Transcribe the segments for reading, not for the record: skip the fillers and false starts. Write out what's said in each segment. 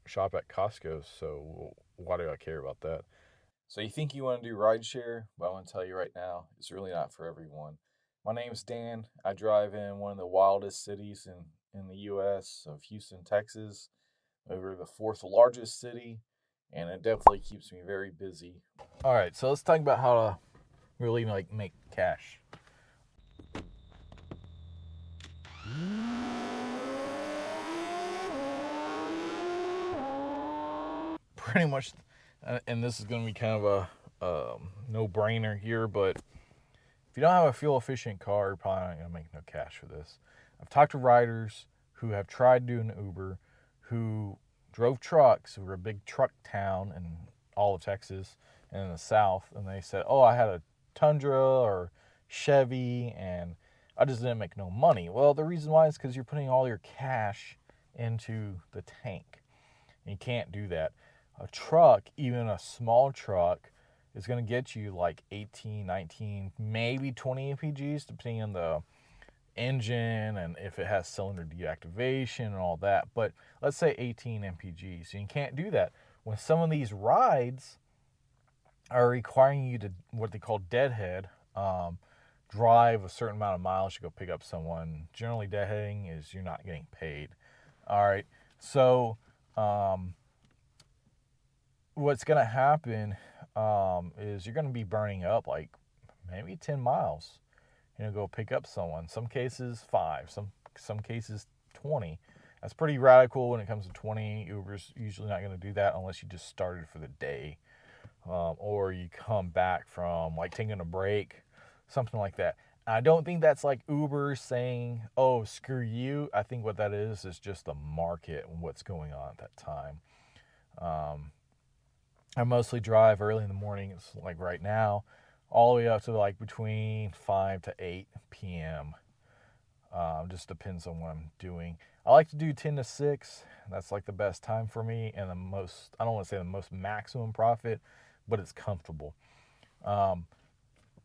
shop at Costco, so why do I care about that? So you think you want to do rideshare, but I want to tell you right now, it's really not for everyone. My name's Dan. I drive in one of the wildest cities in the US of Houston, Texas, over the fourth largest city, and it definitely keeps me very busy. All right, so let's talk about how to really like make cash. Pretty much, and this is going to be kind of a no-brainer here, but if you don't have a fuel efficient car, you're probably not going to make no cash for this. I've talked to riders who have tried doing Uber, who drove trucks, who were a big truck town in all of Texas and in the South, and they said, "Oh, I had a Tundra or Chevy, and I just didn't make no money." Well, the reason why is because you're putting all your cash into the tank. And you can't do that. A truck, even a small truck, is going to get you like 18, 19, maybe 20 mpgs, depending on the engine and if it has cylinder deactivation and all that. But let's say 18 mpgs. So you can't do that. When some of these rides are requiring you to what they call deadhead, drive a certain amount of miles to go pick up someone. Generally, deadheading is you're not getting paid. All right. So, what's going to happen is you're going to be burning up like maybe 10 miles, go pick up someone. Some cases 5, some cases 20. That's pretty radical when it comes to 20. Uber's usually not going to do that unless you just started for the day, or you come back from like taking a break, something like that. I don't think that's like Uber saying, "Oh, screw you." I think what that is just the market and what's going on at that time. I mostly drive early in the morning. It's like right now, all the way up to like between 5 to 8 p.m. Just depends on what I'm doing. I like to do 10 to 6. That's like the best time for me and the most, I don't want to say the most maximum profit, but it's comfortable. And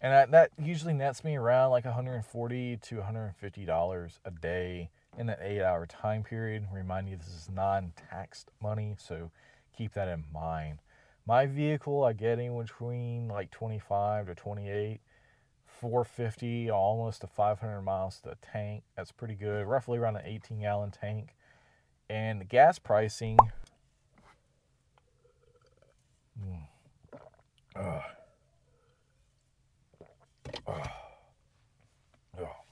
that usually nets me around like $140 to $150 a day in that 8-hour time period. Remind you, this is non-taxed money, so keep that in mind. My vehicle, I get in between like 25 to 28, 450, almost to 500 miles to the tank. That's pretty good. Roughly around an 18-gallon tank. And the gas pricing, oh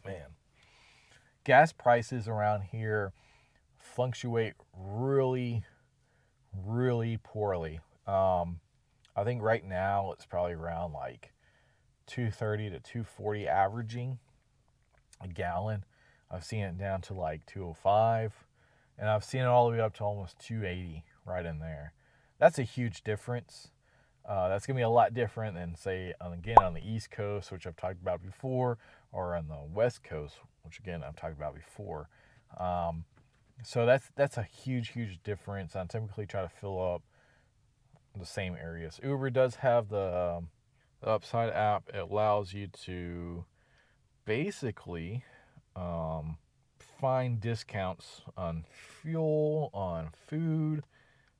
man, gas prices around here fluctuate really, really poorly. I think right now it's probably around like 230 to 240 averaging a gallon. I've seen it down to like 205, and I've seen it all the way up to almost 280 right in there. That's a huge difference. That's going to be a lot different than, say, again, on the East Coast, which I've talked about before, or on the West Coast, which, again, I've talked about before. So that's a huge difference. I typically try to fill up the same areas. Uber does have the Upside app. It allows you to basically find discounts on fuel, on food,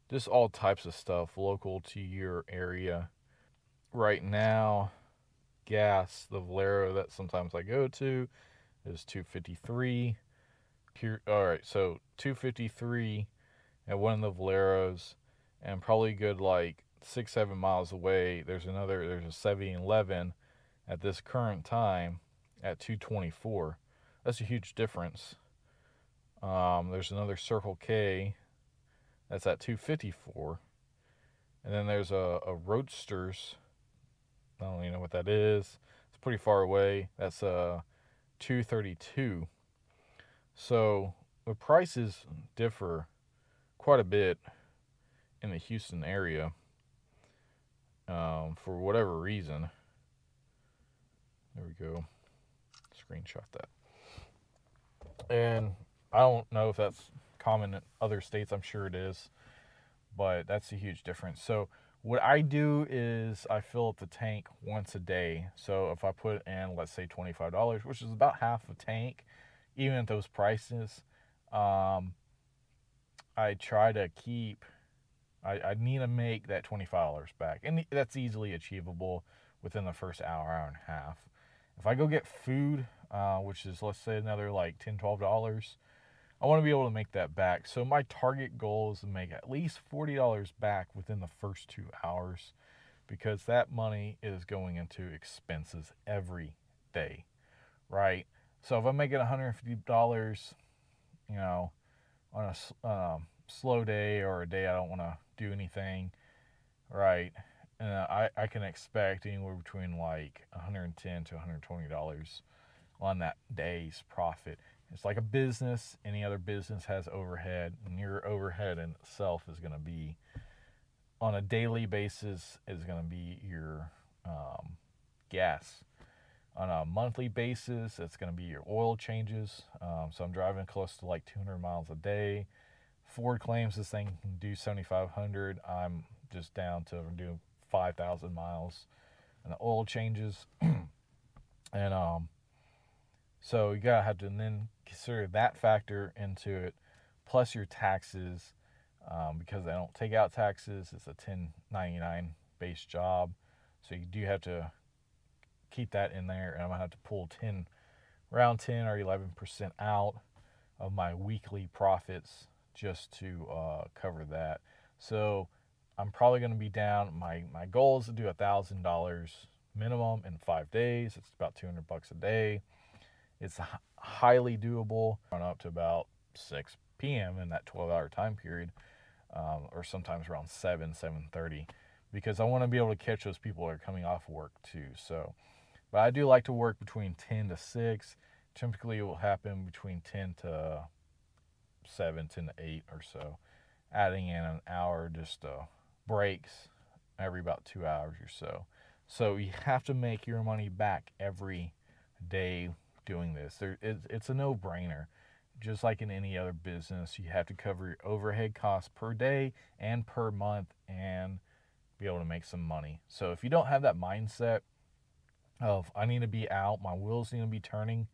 just all types of stuff local to your area. Right now, gas, the Valero that sometimes I go to is 253. All right, so 253 at one of the Valeros, and probably good like 6-7 miles away. There's a 7-Eleven at this current time at 224. That's a huge difference. There's another Circle K that's at 254, and then there's a Roadsters. I don't even know what that is. It's pretty far away. That's 232. So the prices differ quite a bit in the Houston area, for whatever reason. There we go. Screenshot that. And I don't know if that's common in other states. I'm sure it is, but that's a huge difference. So what I do is I fill up the tank once a day. So if I put in, let's say, $25, which is about half a tank, even at those prices, I try to keep I need to make that $25 back. And that's easily achievable within the first hour, hour and a half. If I go get food, which is, let's say, another like $10, $12, I want to be able to make that back. So my target goal is to make at least $40 back within the first 2 hours, because that money is going into expenses every day, right? So if I'm making $150, you know, on a slow day or a day I don't want to do anything, right? And I can expect anywhere between like $110 to $120 on that day's profit. It's like a business. Any other business has overhead, and your overhead in itself is going to be, on a daily basis, is going to be your gas. On a monthly basis, it's going to be your oil changes. So I'm driving close to like 200 miles a day. Ford claims this thing can do 7,500. I'm just down to doing 5,000 miles. And the oil changes. And so you gotta have to then consider that factor into it, plus your taxes, because they don't take out taxes. It's a 1099 based job, so you do have to keep that in there. And I'm gonna have to pull around 10 or 11% out of my weekly profits just to cover that. So I'm probably going to be down. My goal is to do $1,000 minimum in 5 days. It's about $200 a day. It's highly doable. Run up to about 6 p.m. in that 12-hour time period, or sometimes around 7:30, because I want to be able to catch those people that are coming off work too. So, but I do like to work between 10 to 6. Typically, it will happen between 10 to 7, 10 to 8 or so, adding in an hour just breaks every about 2 hours or so. So you have to make your money back every day doing this. It's a no-brainer. Just like in any other business, you have to cover your overhead costs per day and per month and be able to make some money. So if you don't have that mindset of, I need to be out, my wheels need to be turning,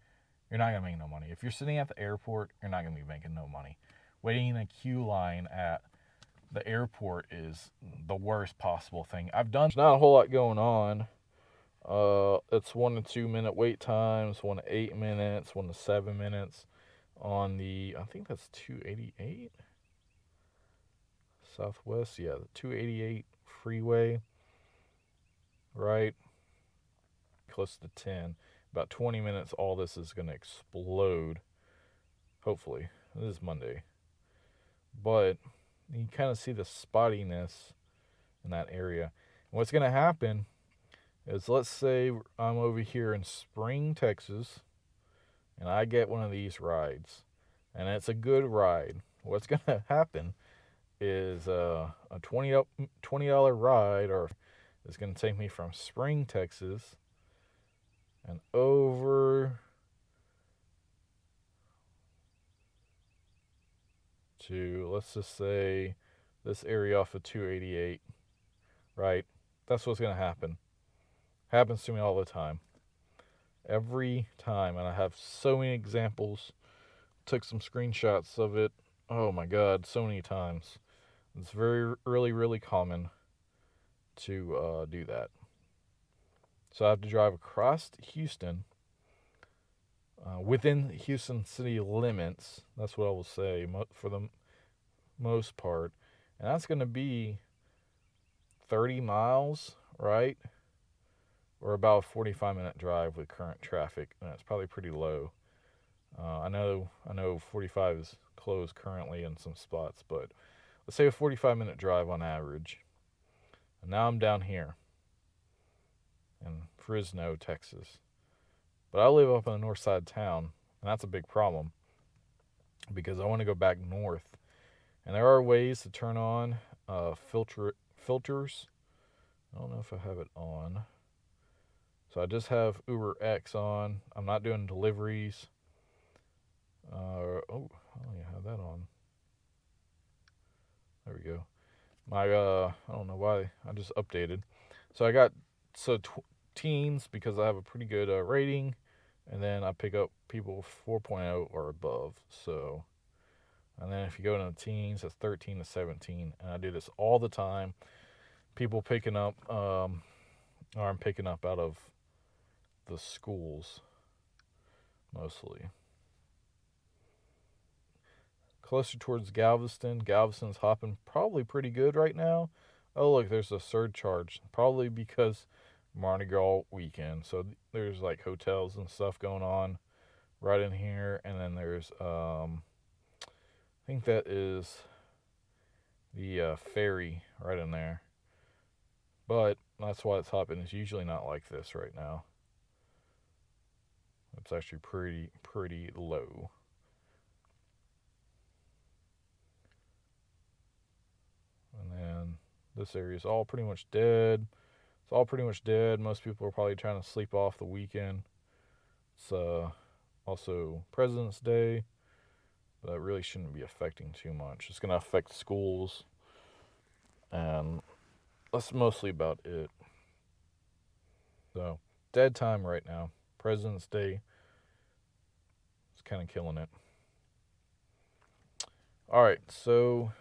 you're not going to make no money. If you're sitting at the airport, you're not going to be making no money. Waiting in a queue line at the airport is the worst possible thing I've done. There's not a whole lot going on. It's 1 to 2 minute wait times, 1 to 8 minutes, 1 to 7 minutes on the, I think that's 288 Southwest. Yeah, the 288 freeway, right? Close to 10. About 20 minutes, all this is going to explode. Hopefully. This is Monday. But you kind of see the spottiness in that area. And what's going to happen is, let's say I'm over here in Spring, Texas, and I get one of these rides, and it's a good ride. What's going to happen is a $20 ride, or it's going to take me from Spring, Texas, and over to, let's just say, this area off of 288, right? That's what's going to happen. Happens to me all the time. Every time. And I have so many examples. Took some screenshots of it. Oh my God, so many times. It's really common to do that. So I have to drive across Houston, within Houston city limits. That's what I will say for the most part. And that's going to be 30 miles, right? Or about a 45-minute drive with current traffic. And it's probably pretty low. I know 45 is closed currently in some spots, but let's say a 45-minute drive on average. And now I'm down here in Fresno, Texas. But I live up on the north side of town, and that's a big problem because I want to go back north. And there are ways to turn on filters. I don't know if I have it on. So I just have UberX on. I'm not doing deliveries. You have that on. There we go. My I don't know why I just updated. So I got teens because I have a pretty good rating, and then I pick up people 4.0 or above. So And then if you go into the teens, that's 13 to 17. And I do this all the time. People picking up, or I'm picking up out of the schools mostly. Closer towards Galveston. Galveston's hopping probably pretty good right now. Oh, look, there's a surcharge. Probably because Mardi Gras weekend. So there's like hotels and stuff going on right in here. And then there's, I think that is the ferry right in there. But that's why it's hopping. It's usually not like this right now. It's actually pretty low. And then this area is all pretty much dead. It's all pretty much dead. Most people are probably trying to sleep off the weekend. It's also President's Day, but that really shouldn't be affecting too much. It's going to affect schools, and that's mostly about it. So, dead time right now. President's Day is kind of killing it. All right, so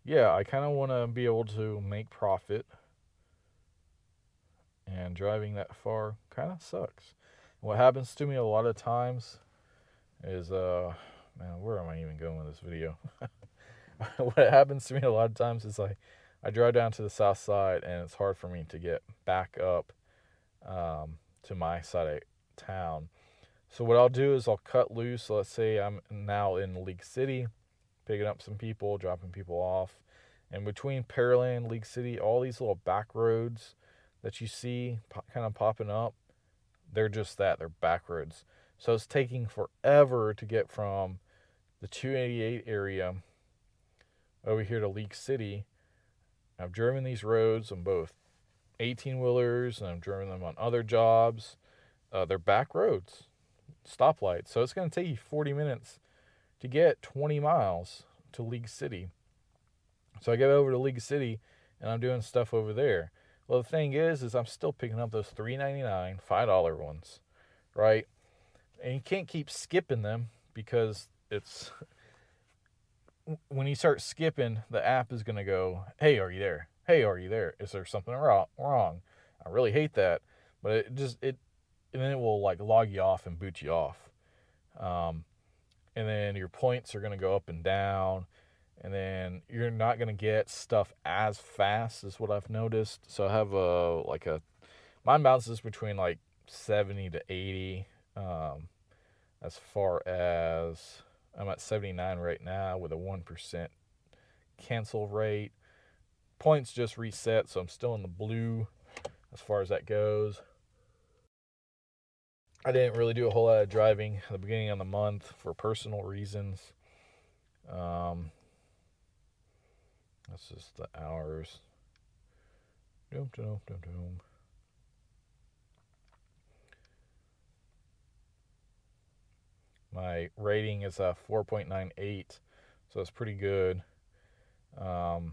yeah, I kind of want to be able to make profit, and driving that far kind of sucks. What happens to me a lot of times is, man, where am I even going with this video? What happens to me a lot of times is I drive down to the south side, and it's hard for me to get back up to my side of town. So what I'll do is I'll cut loose. So let's say I'm now in League City, picking up some people, dropping people off. And between Pearland, League City, all these little back roads that you see kind of popping up, they're just that. They're back roads. So it's taking forever to get from the 288 area over here to League City. I've driven these roads on both 18-wheelers, and I've driven them on other jobs. They're back roads, stoplights. So it's going to take you 40 minutes to get 20 miles to League City. So I get over to League City, and I'm doing stuff over there. Well, the thing is I'm still picking up those $3.99, $5 ones, right? And you can't keep skipping them because it's when you start skipping, the app is going to go, hey, are you there? Hey, are you there? Is there something wrong? I really hate that. But and then it will like log you off and boot you off. And then your points are going to go up and down. And then you're not going to get stuff as fast as what I've noticed. So I have mine bounces between like 70 to 80. As far as I'm at 79 right now with a 1% cancel rate. Points just reset, so I'm still in the blue as far as that goes. I didn't really do a whole lot of driving at the beginning of the month for personal reasons. That's just the hours. Doom. My rating is a 4.98, so it's pretty good. And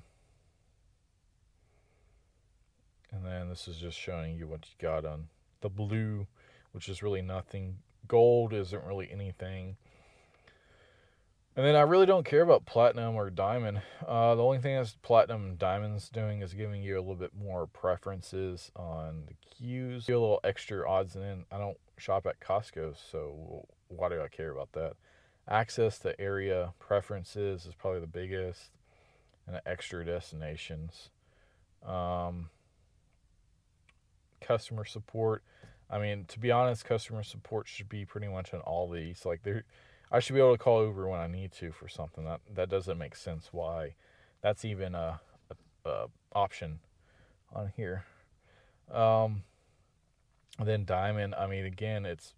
then this is just showing you what you got on the blue, which is really nothing. Gold isn't really anything. And then I really don't care about platinum or diamond. The only thing that platinum and diamond's doing is giving you a little bit more preferences on the queues. A little extra odds in. I don't shop at Costco, so why do I care about that? Access to area preferences is probably the biggest, and the extra destinations. Customer support. I mean, to be honest, customer support should be pretty much on all these. Like I should be able to call Uber when I need to for something. That doesn't make sense why that's even a option on here. Then Diamond, I mean, again, it's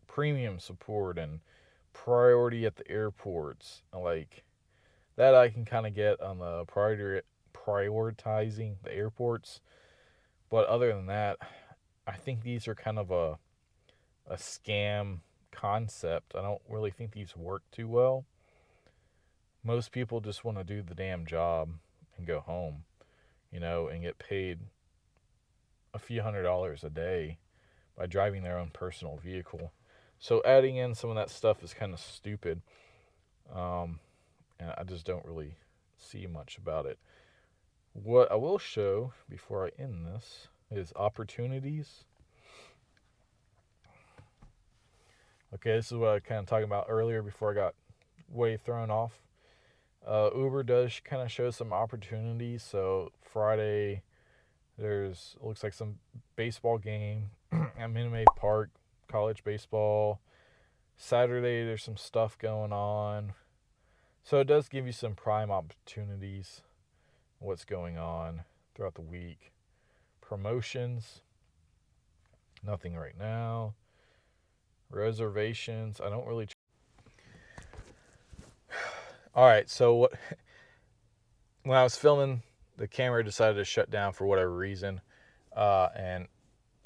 premium support and priority at the airports. Like that I can kind of get on the prioritizing the airports. But other than that, I think these are kind of a scam concept. I don't really think these work too well. Most people just want to do the damn job and go home, and get paid a few $100s a day by driving their own personal vehicle. So adding in some of that stuff is kind of stupid. And I just don't really see much about it. What I will show before I end this is opportunities. Okay, this is what I was kind of talking about earlier before I got way thrown off. Uber does kind of show some opportunities. So Friday, looks like some baseball game at Minute Maid Park, college baseball. Saturday, there's some stuff going on. So it does give you some prime opportunities, what's going on throughout the week. Promotions, nothing right now. Reservations, I don't really. All right, so when I was filming, the camera decided to shut down for whatever reason, and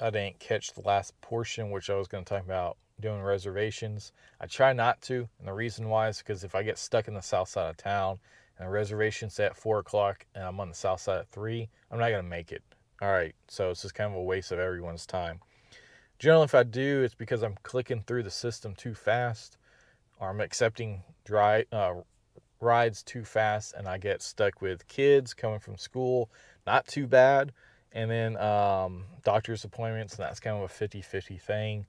I didn't catch the last portion, which I was going to talk about doing reservations. I try not to, and the reason why is because if I get stuck in the south side of town and the reservation's at 4 o'clock and I'm on the south side at 3, I'm not going to make it. All right, so it's just kind of a waste of everyone's time. Generally, if I do, it's because I'm clicking through the system too fast, or I'm accepting rides too fast, and I get stuck with kids coming from school. Not too bad. And then doctor's appointments, and that's kind of a 50-50 thing.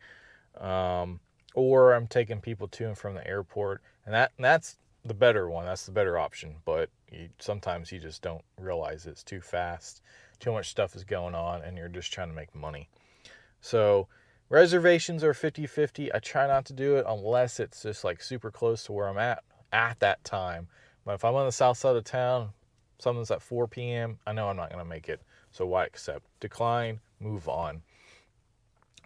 Or I'm taking people to and from the airport, and that's the better one. That's the better option. But sometimes you just don't realize it's too fast. Too much stuff is going on, and you're just trying to make money. So reservations are 50-50. I try not to do it unless it's just like super close to where I'm at that time. But if I'm on the south side of town, something's at 4 p.m., I know I'm not going to make it. So why accept? Decline, move on.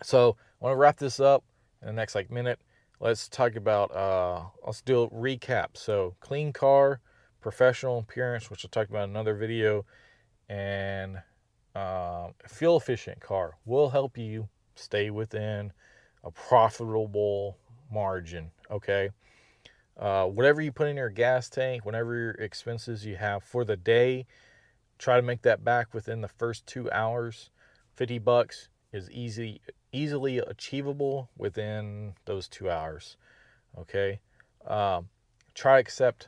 So I want to wrap this up in the next minute. Let's talk about, let's do a recap. So clean car, professional appearance, which I'll talk about in another video, and fuel efficient car will help you stay within a profitable margin. Okay. Whatever you put in your gas tank, whatever expenses you have for the day, try to make that back within the first 2 hours. $50 is easily achievable within those 2 hours. Okay. Try to accept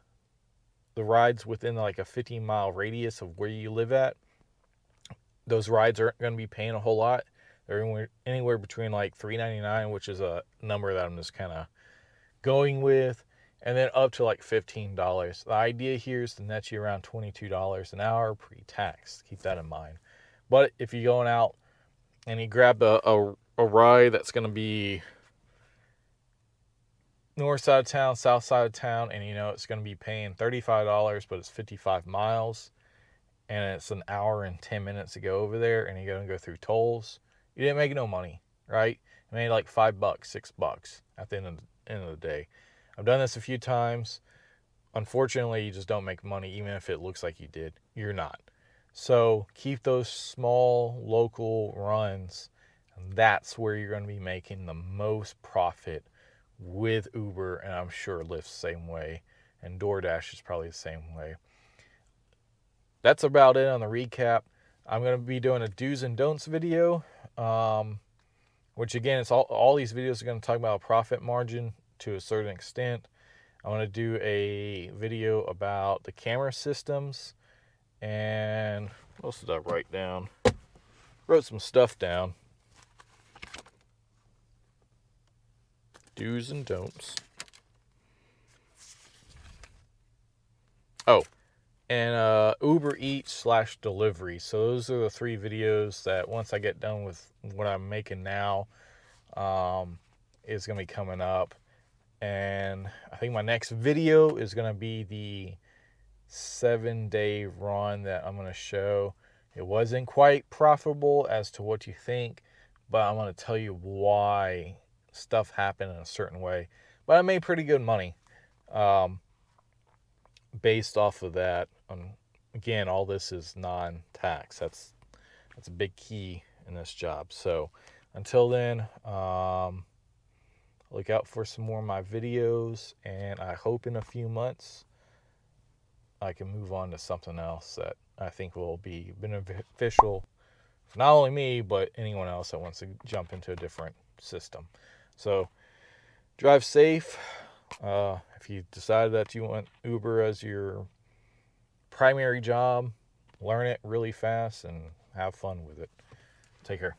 the rides within a 15-mile radius of where you live at. Those rides aren't going to be paying a whole lot. They're anywhere between $3.99, which is a number that I'm just kind of going with, and then up to $15. The idea here is to net you around $22 an hour pre-tax. Keep that in mind. But if you're going out and you grab a ride that's going to be north side of town, south side of town, and it's going to be paying $35, but it's 55 miles, and it's an hour and 10 minutes to go over there, and you're going to go through tolls, you didn't make no money, right? You made $5, $6 at the end of the day. I've done this a few times. Unfortunately, you just don't make money, even if it looks like you did. You're not. So keep those small local runs. And that's where you're going to be making the most profit with Uber, and I'm sure Lyft's the same way, and DoorDash is probably the same way. That's about it on the recap. I'm going to be doing a do's and don'ts video, which again, it's all these videos are going to talk about a profit margin to a certain extent. I want to do a video about the camera systems, and what else did I write down? Wrote some stuff down. Do's and don'ts. Oh, and Uber Eats / delivery. So those are the 3 videos that once I get done with what I'm making now, is going to be coming up. And I think my next video is going to be the 7-day run that I'm going to show. It wasn't quite profitable as to what you think, but I'm going to tell you why stuff happened in a certain way. But I made pretty good money based off of that. Again, all this is non-tax. That's a big key in this job. So until then, look out for some more of my videos, and I hope in a few months I can move on to something else that I think will be beneficial for not only me, but anyone else that wants to jump into a different system. So drive safe. If If you decide that you want Uber as your primary job, learn it really fast and have fun with it. Take care.